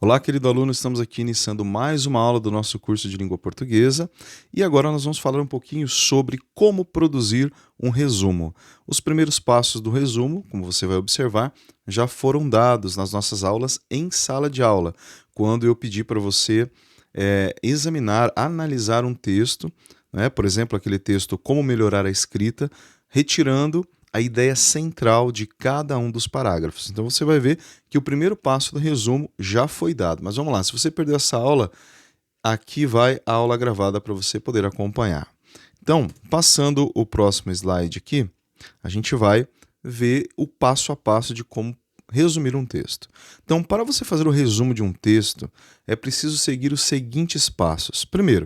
Olá, querido aluno, estamos aqui iniciando mais uma aula do nosso curso de língua portuguesa e agora nós vamos falar um pouquinho sobre como produzir um resumo. Os primeiros passos do resumo, como você vai observar, já foram dados nas nossas aulas em sala de aula, quando eu pedi para você examinar, analisar um texto, né? Por exemplo, aquele texto Como Melhorar a Escrita, retirando a ideia central de cada um dos parágrafos. Então você vai ver que o primeiro passo do resumo já foi dado. Mas vamos lá, se você perdeu essa aula, aqui vai a aula gravada para você poder acompanhar. Então, passando o próximo slide aqui, a gente vai ver o passo a passo de como resumir um texto. Então, para você fazer o resumo de um texto, é preciso seguir os seguintes passos. Primeiro,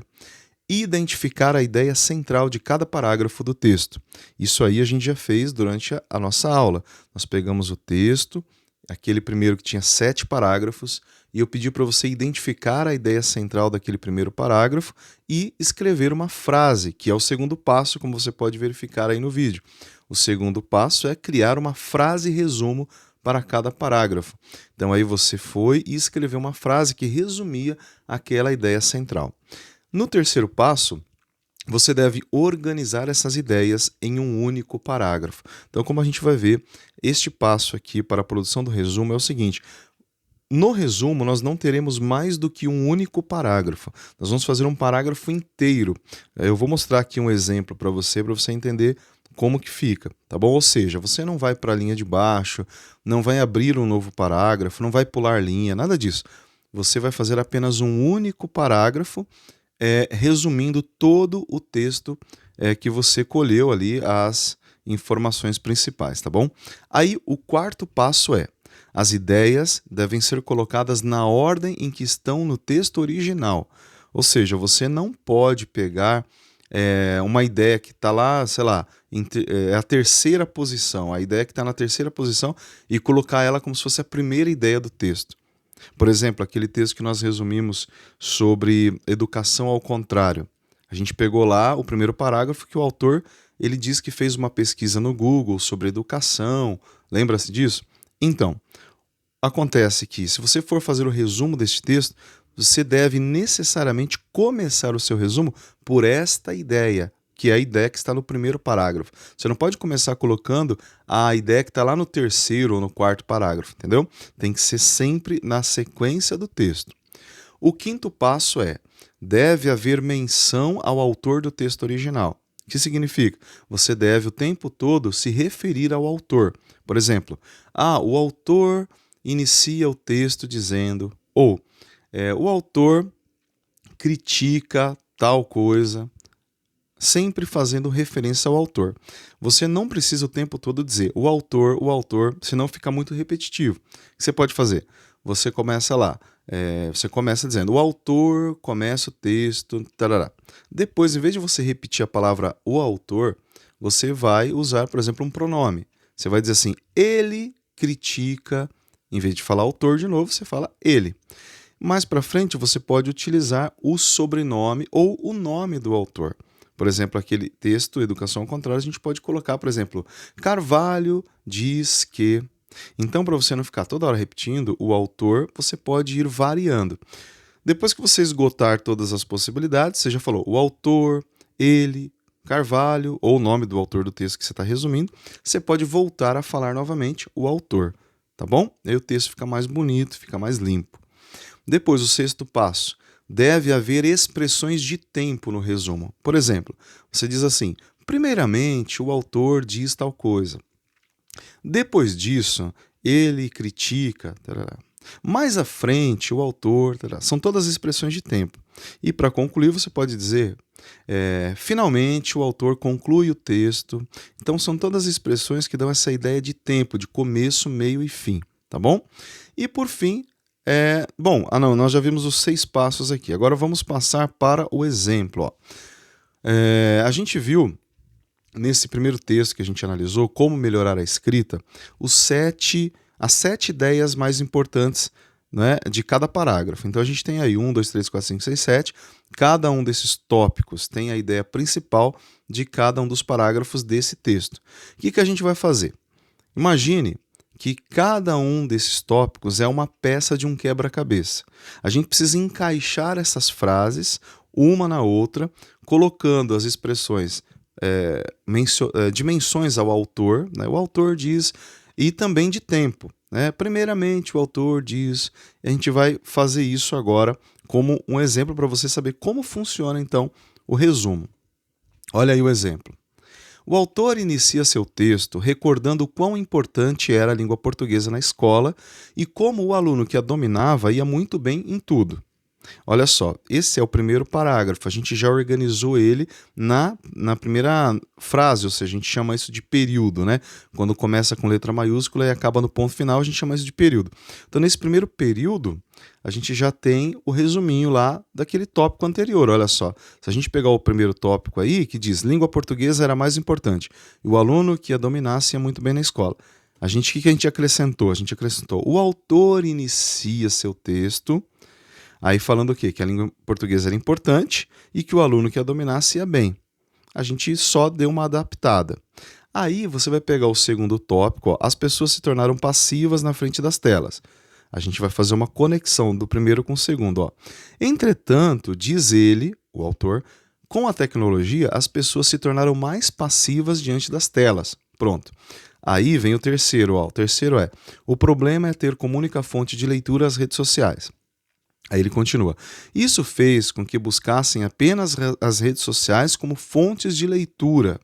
identificar a ideia central de cada parágrafo do texto. Isso aí a gente já fez durante a nossa aula. Nós pegamos o texto, aquele primeiro que tinha 7 parágrafos, e eu pedi para você identificar a ideia central daquele primeiro parágrafo e escrever uma frase, que é o segundo passo, como você pode verificar aí no vídeo. O segundo passo é criar uma frase resumo para cada parágrafo. Então aí você foi e escreveu uma frase que resumia aquela ideia central. No terceiro passo, você deve organizar essas ideias em um único parágrafo. Então, como a gente vai ver, este passo aqui para a produção do resumo é o seguinte: no resumo, nós não teremos mais do que um único parágrafo. Nós vamos fazer um parágrafo inteiro. Eu vou mostrar aqui um exemplo para você entender como que fica, tá bom? Ou seja, você não vai para a linha de baixo, não vai abrir um novo parágrafo, não vai pular linha, nada disso. Você vai fazer apenas um único parágrafo, resumindo todo o texto que você colheu ali, as informações principais, tá bom? Aí o quarto passo é: as ideias devem ser colocadas na ordem em que estão no texto original. Ou seja, você não pode pegar uma ideia que está lá, sei lá, a terceira posição, a ideia que está na terceira posição e colocar ela como se fosse a primeira ideia do texto. Por exemplo, aquele texto que nós resumimos sobre educação ao contrário. A gente pegou lá o primeiro parágrafo que o autor ele diz que fez uma pesquisa no Google sobre educação. Lembra-se disso? Então, acontece que se você for fazer o resumo deste texto, você deve necessariamente começar o seu resumo por esta ideia, que é a ideia que está no primeiro parágrafo. Você não pode começar colocando a ideia que está lá no terceiro ou no quarto parágrafo, entendeu? Tem que ser sempre na sequência do texto. O quinto passo é: deve haver menção ao autor do texto original. O que significa? Você deve o tempo todo se referir ao autor. Por exemplo, o autor inicia o texto dizendo, ou o autor critica tal coisa, sempre fazendo referência ao autor. Você não precisa o tempo todo dizer o autor, senão fica muito repetitivo. O que você pode fazer? Você começa lá, você começa dizendo o autor, começa o texto, tarará. Depois, em vez de você repetir a palavra o autor, você vai usar, por exemplo, um pronome. Você vai dizer assim, ele critica, em vez de falar autor de novo, você fala ele. Mais para frente, você pode utilizar o sobrenome ou o nome do autor. Por exemplo, aquele texto, Educação ao Contrário, a gente pode colocar, por exemplo, Carvalho diz que... Então, para você não ficar toda hora repetindo o autor, você pode ir variando. Depois que você esgotar todas as possibilidades, você já falou o autor, ele, Carvalho, ou o nome do autor do texto que você está resumindo, você pode voltar a falar novamente o autor, tá bom? Aí o texto fica mais bonito, fica mais limpo. Depois, o sexto passo: deve haver expressões de tempo no resumo. Por exemplo, você diz assim, primeiramente, o autor diz tal coisa. Depois disso, ele critica, tarará. Mais à frente, o autor, tarará. São todas expressões de tempo. E para concluir, você pode dizer, finalmente, o autor conclui o texto. Então, são todas expressões que dão essa ideia de tempo, de começo, meio e fim, tá bom? E por fim, nós já vimos os 6 passos aqui. Agora vamos passar para o exemplo. Ó. A gente viu, nesse primeiro texto que a gente analisou, como melhorar a escrita, as 7 ideias mais importantes, né, de cada parágrafo. Então a gente tem aí 1, 2, 3, 4, 5, 6, 7. Cada um desses tópicos tem a ideia principal de cada um dos parágrafos desse texto. O que a gente vai fazer? Imagine que cada um desses tópicos é uma peça de um quebra-cabeça. A gente precisa encaixar essas frases uma na outra, colocando as expressões dimensões ao autor, né? O autor diz, e também de tempo, né? Primeiramente, o autor diz, e a gente vai fazer isso agora como um exemplo para você saber como funciona então o resumo. Olha aí o exemplo. O autor inicia seu texto recordando o quão importante era a língua portuguesa na escola e como o aluno que a dominava ia muito bem em tudo. Olha só, esse é o primeiro parágrafo, a gente já organizou ele na primeira frase, ou seja, a gente chama isso de período, né? Quando começa com letra maiúscula e acaba no ponto final, a gente chama isso de período. Então, nesse primeiro período, a gente já tem o resuminho lá daquele tópico anterior, olha só. Se a gente pegar o primeiro tópico aí, que diz língua portuguesa era mais importante, e o aluno que a dominasse ia muito bem na escola. O que a gente acrescentou? A gente acrescentou, o autor inicia seu texto aí falando o quê? Que a língua portuguesa era importante e que o aluno que a dominasse ia bem. A gente só deu uma adaptada. Aí você vai pegar o segundo tópico, ó, as pessoas se tornaram passivas na frente das telas. A gente vai fazer uma conexão do primeiro com o segundo. Ó. Entretanto, diz ele, o autor, com a tecnologia, as pessoas se tornaram mais passivas diante das telas. Pronto. Aí vem o terceiro. Ó. O terceiro é, o problema é ter como única fonte de leitura as redes sociais. Aí ele continua. Isso fez com que buscassem apenas as redes sociais como fontes de leitura.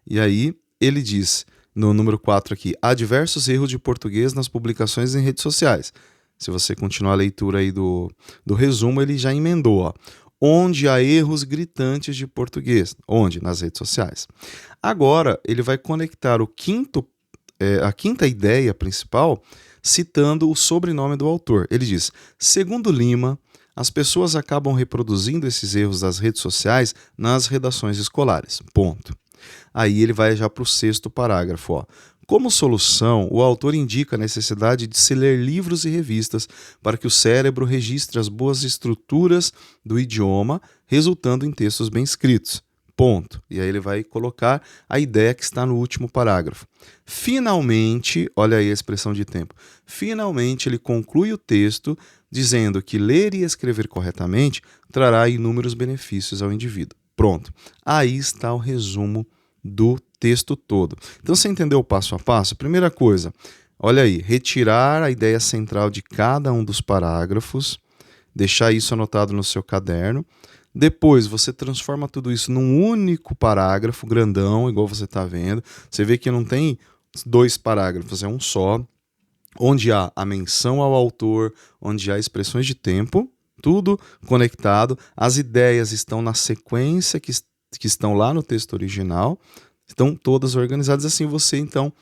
E aí ele diz, no número 4 aqui, há diversos erros de português nas publicações em redes sociais. Se você continuar a leitura aí do resumo, ele já emendou, ó. Onde há erros gritantes de português. Onde? Nas redes sociais. Agora, ele vai conectar a quinta ideia principal, citando o sobrenome do autor. Ele diz, segundo Lima, as pessoas acabam reproduzindo esses erros das redes sociais nas redações escolares. Ponto. Aí ele vai já para o sexto parágrafo. Ó. Como solução, o autor indica a necessidade de se ler livros e revistas para que o cérebro registre as boas estruturas do idioma, resultando em textos bem escritos. Ponto. E aí ele vai colocar a ideia que está no último parágrafo. Finalmente, olha aí a expressão de tempo, finalmente ele conclui o texto dizendo que ler e escrever corretamente trará inúmeros benefícios ao indivíduo. Pronto. Aí está o resumo do texto todo. Então você entendeu o passo a passo? Primeira coisa, olha aí, retirar a ideia central de cada um dos parágrafos, deixar isso anotado no seu caderno. Depois você transforma tudo isso num único parágrafo grandão, igual você está vendo. Você vê que não tem 2 parágrafos, é um só, onde há a menção ao autor, onde há expressões de tempo, tudo conectado. As ideias estão na sequência que estão lá no texto original, estão todas organizadas, assim você então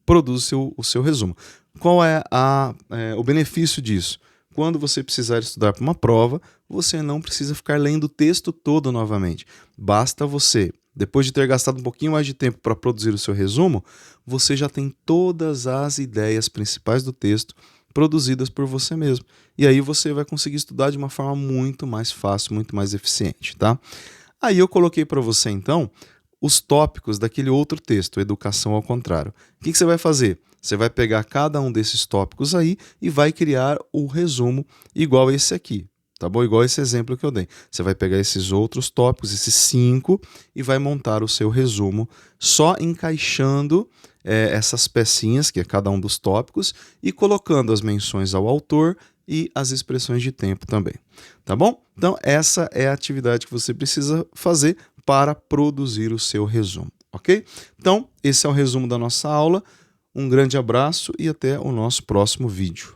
produz o seu resumo. Qual é o benefício disso? Quando você precisar estudar para uma prova, você não precisa ficar lendo o texto todo novamente. Basta você, depois de ter gastado um pouquinho mais de tempo para produzir o seu resumo, você já tem todas as ideias principais do texto produzidas por você mesmo. E aí você vai conseguir estudar de uma forma muito mais fácil, muito mais eficiente, tá? Aí eu coloquei para você, então, os tópicos daquele outro texto, Educação ao Contrário. O que você vai fazer? Você vai pegar cada um desses tópicos aí e vai criar o resumo igual esse aqui, tá bom? Igual esse exemplo que eu dei. Você vai pegar esses outros tópicos, esses 5, e vai montar o seu resumo só encaixando essas pecinhas, que é cada um dos tópicos, e colocando as menções ao autor e as expressões de tempo também, tá bom? Então essa é a atividade que você precisa fazer para produzir o seu resumo, ok? Então esse é o resumo da nossa aula. Um grande abraço e até o nosso próximo vídeo.